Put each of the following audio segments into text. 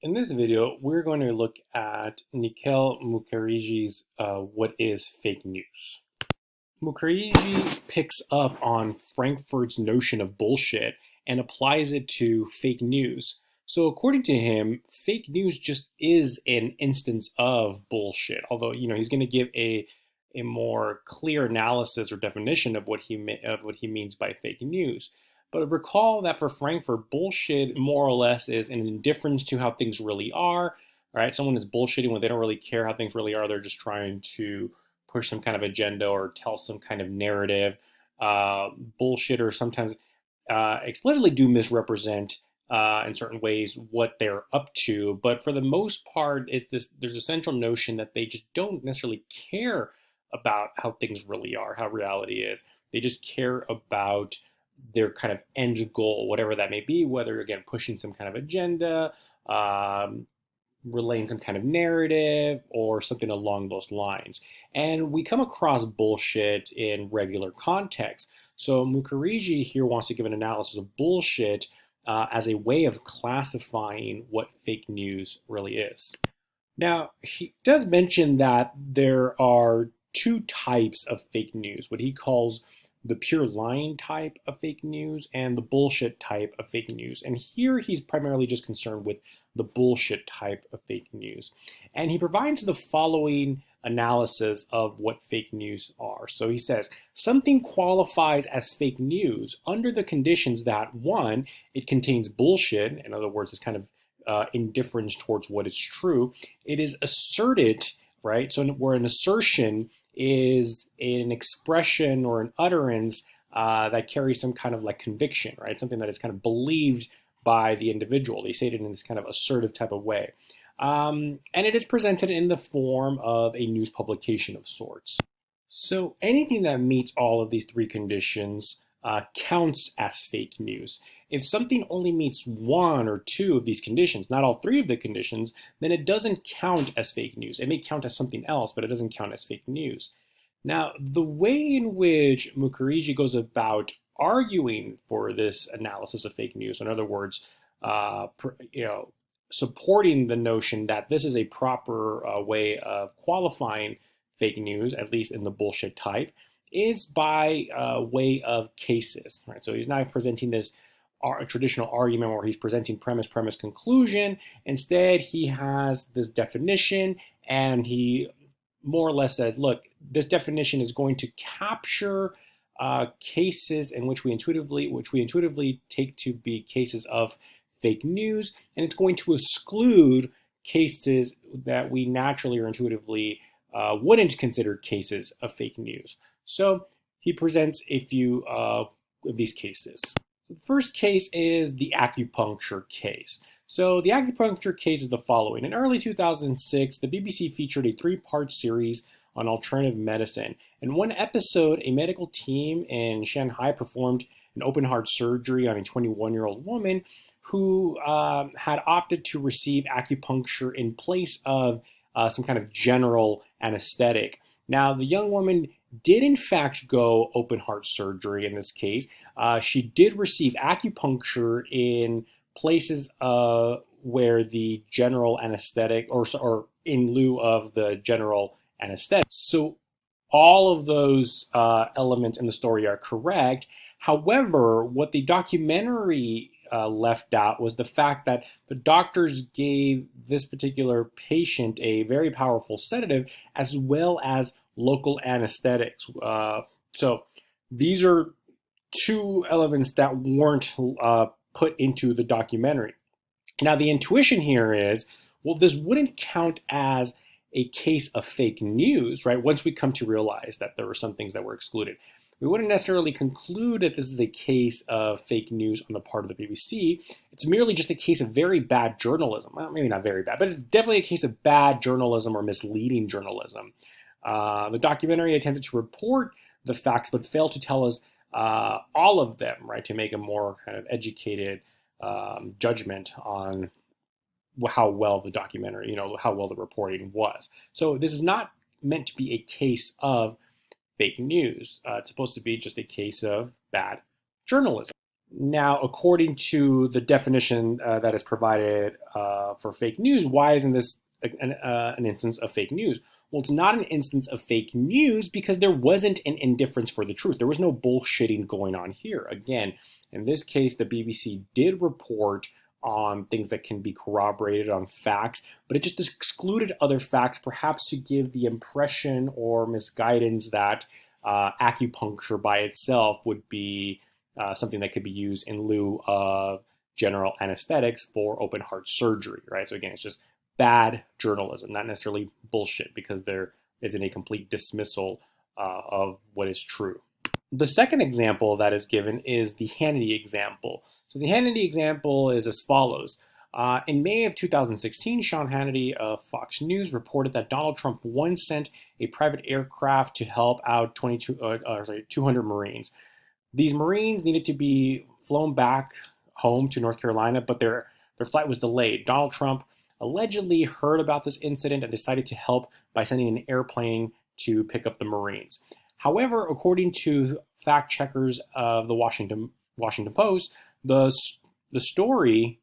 In this video, we're going to look at Nikhil Mukherjee's What is Fake News? Mukherjee picks up on Frankfurt's notion of bullshit and applies it to fake news. So according to him, fake news just is an instance of bullshit. Although, he's going to give a more clear analysis or definition of what he means by fake news. But recall that for Frankfurt, bullshit more or less is an indifference to how things really are. All right, someone is bullshitting when they don't really care how things really are. They're just trying to push some kind of agenda or tell some kind of narrative. Bullshitters sometimes explicitly do misrepresent in certain ways what they're up to, but for the most part, there's a central notion that they just don't necessarily care about how things really are, how reality is. They just care about their kind of end goal, whatever that may be, whether again pushing some kind of agenda, um, relaying some kind of narrative, or something along those lines. And we come across bullshit in regular context. So Mukherjee here wants to give an analysis of bullshit as a way of classifying what fake news really is. Now, he does mention that there are two types of fake news, what he calls the pure lying type of fake news and the bullshit type of fake news. And here he's primarily just concerned with the bullshit type of fake news. And he provides the following analysis of what fake news are. So he says, something qualifies as fake news under the conditions that, one, it contains bullshit, in other words, it's kind of indifference towards what is true. It is asserted, right? So where an assertion is an expression or an utterance that carries some kind of like conviction, right? Something that is kind of believed by the individual. They say it in this kind of assertive type of way. And it is presented in the form of a news publication of sorts. So anything that meets all of these three conditions counts as fake news. If something only meets one or two of these conditions, not all three of the conditions, then it doesn't count as fake news. It may count as something else, but it doesn't count as fake news. Now, the way in which Mukherjee goes about arguing for this analysis of fake news, in other words, supporting the notion that this is a proper way of qualifying fake news, at least in the bullshit type, is by way of cases. Right? So he's not presenting this traditional argument where he's presenting premise, conclusion. Instead, he has this definition, and he more or less says, look, this definition is going to capture cases in which we intuitively take to be cases of fake news, and it's going to exclude cases that we naturally or intuitively wouldn't consider cases of fake news. So he presents a few of these cases. So the first case is the acupuncture case. So the acupuncture case is the following. In early 2006, the BBC featured a three-part series on alternative medicine. In one episode, a medical team in Shanghai performed an open-heart surgery on a 21-year-old woman who had opted to receive acupuncture in place of some kind of general anesthetic. Now, the young woman did in fact go open heart surgery in this case. She did receive acupuncture in places where the general anesthetic, or in lieu of the general anesthetic. So all of those elements in the story are correct. However, what the documentary left out was the fact that the doctors gave this particular patient a very powerful sedative as well as local anesthetics. So these are two elements that weren't put into the documentary. Now, the intuition here is, well, this wouldn't count as a case of fake news, right? Once we come to realize that there were some things that were excluded. We wouldn't necessarily conclude that this is a case of fake news on the part of the BBC. It's merely just a case of very bad journalism. Well, maybe not very bad, but it's definitely a case of bad journalism or misleading journalism. The documentary attempted to report the facts, but failed to tell us all of them, right, to make a more kind of educated judgment on how well the documentary, how well the reporting was. So this is not meant to be a case of fake news. It's supposed to be just a case of bad journalism. Now, according to the definition that is provided for fake news, why isn't this an instance of fake news? Well, it's not an instance of fake news because there wasn't an indifference for the truth. There was no bullshitting going on here. Again, in this case, the BBC did report on things that can be corroborated on facts, but it just excluded other facts, perhaps to give the impression or misguidance that acupuncture by itself would be something that could be used in lieu of general anesthetics for open heart surgery, right? So again, it's just bad journalism, not necessarily bullshit, because there isn't a complete dismissal of what is true. The second example that is given is the Hannity example. So the Hannity example is as follows. In May of 2016, Sean Hannity of Fox News reported that Donald Trump once sent a private aircraft to help out 200 Marines. These Marines needed to be flown back home to North Carolina, but their flight was delayed. Donald Trump allegedly heard about this incident and decided to help by sending an airplane to pick up the Marines. However, according to fact checkers of the Washington Post, the story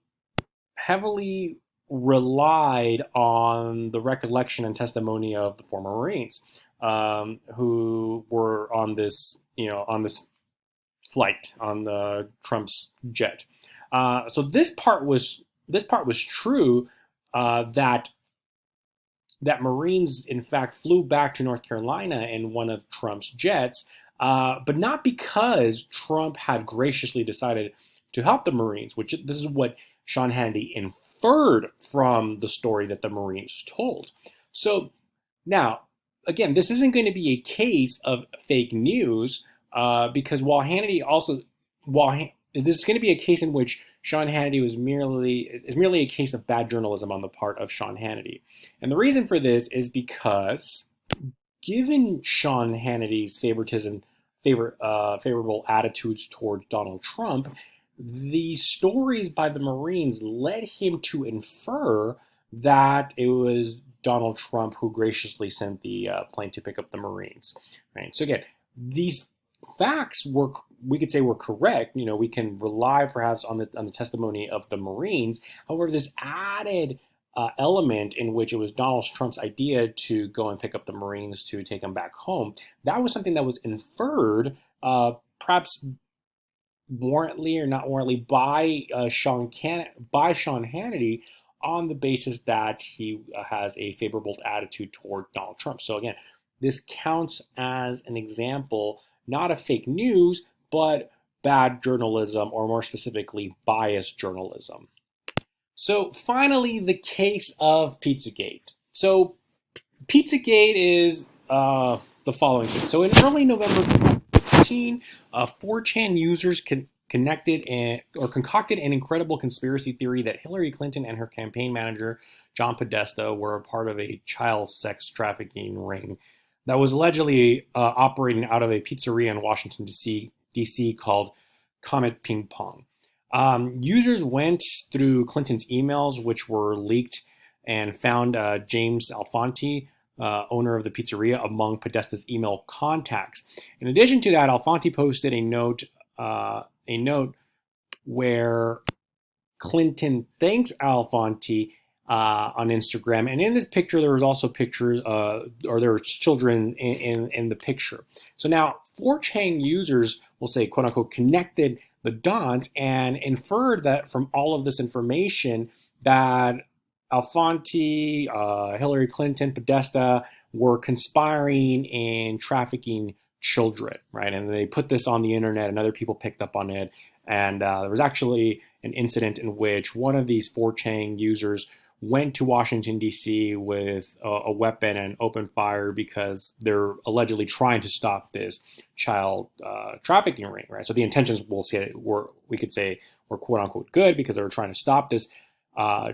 heavily relied on the recollection and testimony of the former Marines who were on this flight on the Trump's jet. So this part was true, that Marines in fact flew back to North Carolina in one of Trump's jets, but not because Trump had graciously decided to help the Marines, which this is what Sean Hannity inferred from the story that the Marines told. So now, again, this isn't going to be a case of fake news, because this is going to be a case in which Sean Hannity is merely a case of bad journalism on the part of Sean Hannity. And the reason for this is because, given Sean Hannity's favorable attitudes toward Donald Trump, the stories by the Marines led him to infer that it was Donald Trump who graciously sent the plane to pick up the Marines. Right. So again, these facts we could say were correct. We can rely perhaps on the testimony of the Marines. However, this added element in which it was Donald Trump's idea to go and pick up the Marines to take them back home, that was something that was inferred, perhaps warrantly or not warrantly, by Sean Hannity, on the basis that he has a favorable attitude toward Donald Trump. So again, this counts as an example, not of fake news, but bad journalism, or more specifically, biased journalism. So finally, the case of Pizzagate. So Pizzagate is the following thing. So in early November 2015, 4chan users concocted an incredible conspiracy theory that Hillary Clinton and her campaign manager, John Podesta, were a part of a child sex trafficking ring that was allegedly operating out of a pizzeria in Washington, D.C. called Comet Ping Pong. Users went through Clinton's emails, which were leaked, and found James Alfonte, owner of the pizzeria, among Podesta's email contacts. In addition to that, Alfonte posted a note where Clinton thanks Alfonte on Instagram, and in this picture there was also pictures, or there were children in the picture. So now 4chan users will say, quote unquote, connected the dots and inferred that from all of this information that Alfonte, Hillary Clinton, Podesta were conspiring in trafficking children, right? And they put this on the internet, and other people picked up on it. And there was actually an incident in which one of these 4chan users went to Washington, D.C. with a weapon and opened fire because they're allegedly trying to stop this child trafficking ring, right? So the intentions, we could say, were quote unquote good because they were trying to stop this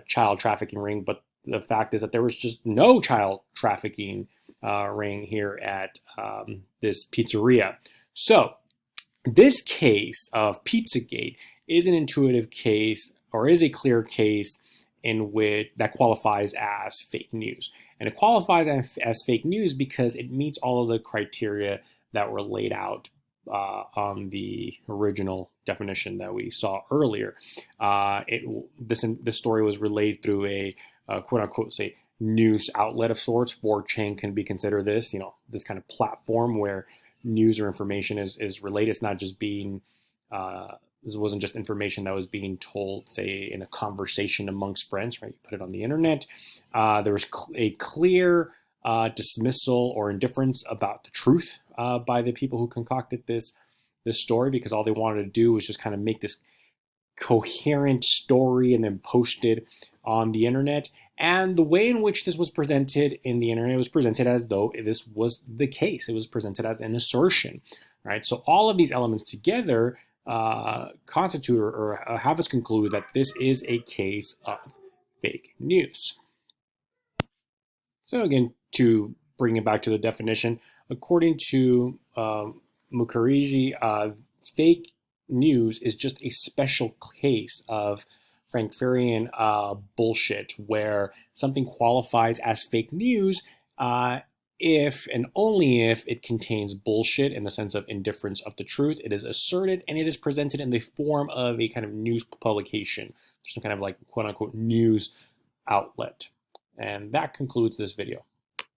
child trafficking ring. But the fact is that there was just no child trafficking ring here at this pizzeria. So this case of Pizzagate is an intuitive case, or is a clear case, in which that qualifies as fake news. And it qualifies as fake news because it meets all of the criteria that were laid out on the original definition that we saw earlier. This story was relayed through a quote unquote say news outlet of sorts. 4chan can be considered this, this kind of platform where news or information is relayed. It's not just being this wasn't just information that was being told, say, in a conversation amongst friends, right? You put it on the internet. There was a clear dismissal or indifference about the truth by the people who concocted this story, because all they wanted to do was just kind of make this coherent story and then post it on the internet. And the way in which this was presented in the internet was presented as though this was the case. It was presented as an assertion, right? So all of these elements together constitute or have us conclude that this is a case of fake news. So again, to bring it back to the definition, according to Mukherjee, fake news is just a special case of Frankfurian bullshit, where something qualifies as fake news if and only if it contains bullshit in the sense of indifference of the truth. It is asserted and it is presented in the form of a kind of news publication, some kind of like quote unquote news outlet. And that concludes this video.